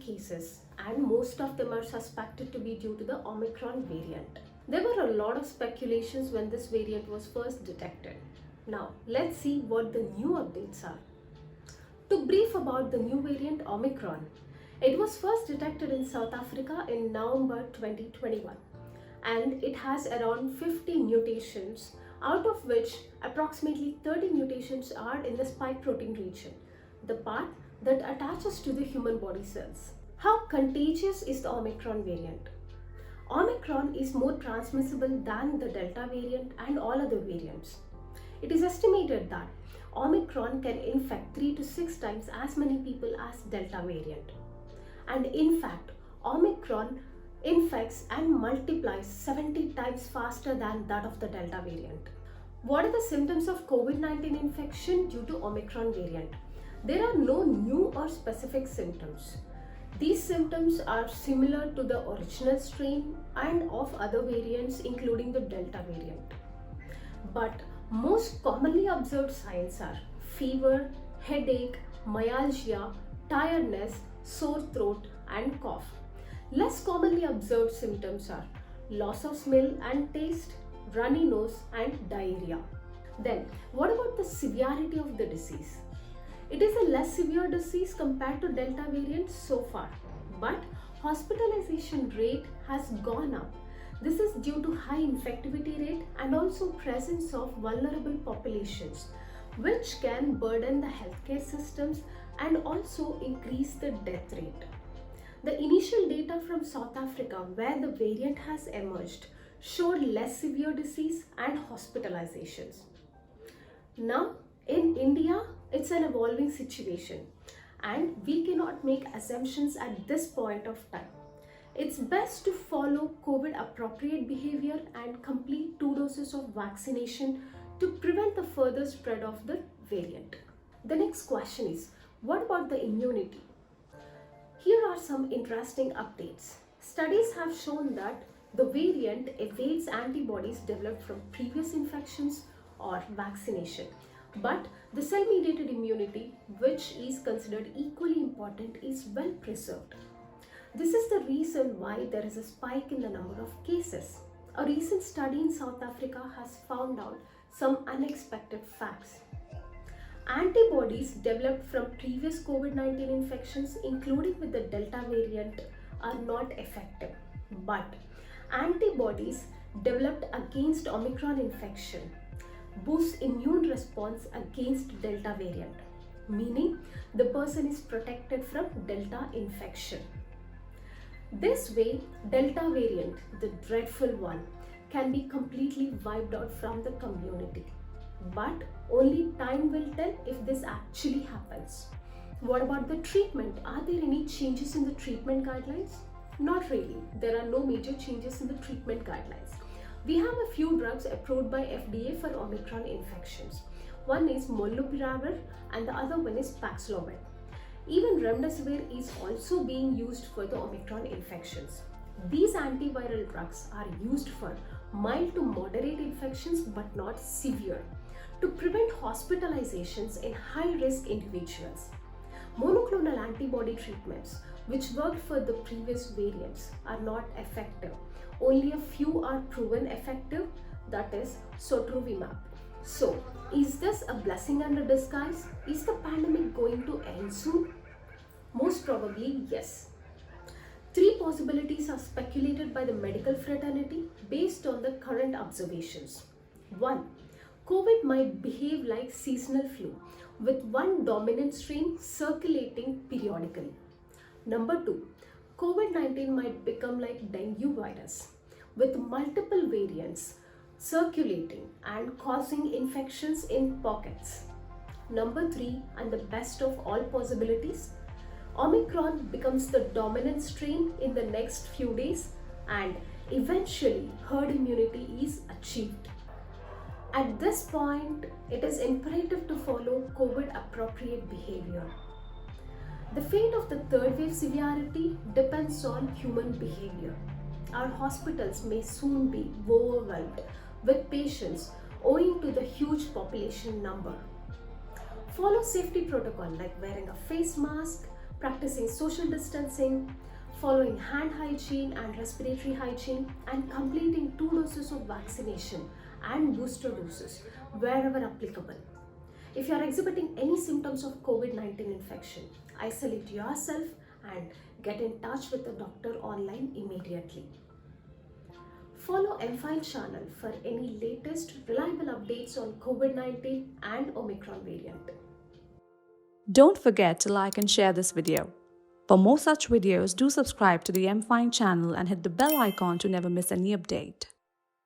cases, and most of them are suspected to be due to the Omicron variant. There were a lot of speculations when this variant was first detected. Now, let's see what the new updates are. To brief about the new variant Omicron, it was first detected in South Africa in November 2021, and it has around 50 mutations, out of which approximately 30 mutations are in the spike protein region, the part that attaches to the human body cells. How contagious is the Omicron variant? Omicron is more transmissible than the Delta variant and all other variants. It is estimated that Omicron can infect 3 to 6 times as many people as Delta variant. And in fact, Omicron infects and multiplies 70 times faster than that of the Delta variant. What are the symptoms of COVID-19 infection due to Omicron variant? There are no new or specific symptoms. These symptoms are similar to the original strain and of other variants including the Delta variant. But most commonly observed signs are fever, headache, myalgia, tiredness, sore throat and cough. Less commonly observed symptoms are loss of smell and taste, runny nose and diarrhea. Then, what about the severity of the disease? It is a less severe disease compared to Delta variant so far, but hospitalization rate has gone up. This is due to high infectivity rate and also presence of vulnerable populations, which can burden the healthcare systems and also increase the death rate. The initial data from South Africa, where the variant has emerged, showed less severe disease and hospitalizations. Now, in India, it's an evolving situation and we cannot make assumptions at this point of time. It's best to follow COVID appropriate behavior and complete 2 doses of vaccination to prevent the further spread of the variant. The next question is, what about the immunity? Here are some interesting updates. Studies have shown that the variant evades antibodies developed from previous infections or vaccination. But the cell-mediated immunity, which is considered equally important, is well preserved. This is the reason why there is a spike in the number of cases. A recent study in South Africa has found out some unexpected facts. Antibodies developed from previous COVID-19 infections, including with the Delta variant, are not effective. But antibodies developed against Omicron infection boosts immune response against Delta variant, meaning the person is protected from Delta infection. This way, Delta variant, the dreadful one, can be completely wiped out from the community. But only time will tell if this actually happens. What about the treatment? Are there any changes in the treatment guidelines? Not really. There are no major changes in the treatment guidelines. We have a few drugs approved by FDA for Omicron infections. One is Molnupiravir and the other one is Paxlovid. Even Remdesivir is also being used for the Omicron infections. These antiviral drugs are used for mild to moderate infections but not severe, to prevent hospitalizations in high-risk individuals. Monoclonal antibody treatments, which worked for the previous variants, are not effective. Only a few are proven effective, that is Sotrovimab. So, is this a blessing in disguise? Is the pandemic going to end soon? Most probably yes. 3 possibilities are speculated by the medical fraternity based on the current observations. 1. COVID might behave like seasonal flu, with one dominant strain circulating periodically. Number 2. COVID-19 might become like dengue virus, with multiple variants circulating and causing infections in pockets. Number 3, and the best of all possibilities, Omicron becomes the dominant strain in the next few days and eventually herd immunity is achieved. At this point, it is imperative to follow COVID appropriate behavior. The fate of the third wave severity depends on human behavior. Our hospitals may soon be overwhelmed with patients owing to the huge population number. Follow safety protocol like wearing a face mask, practicing social distancing, following hand hygiene and respiratory hygiene, and completing 2 doses of vaccination and booster doses wherever applicable. If you are exhibiting any symptoms of COVID-19 infection, isolate yourself and get in touch with the doctor online immediately. Follow MFile channel for any latest reliable updates on COVID-19 and Omicron variant. Don't forget to like and share this video. For more such videos, do subscribe to the MFine channel and hit the bell icon to never miss any update.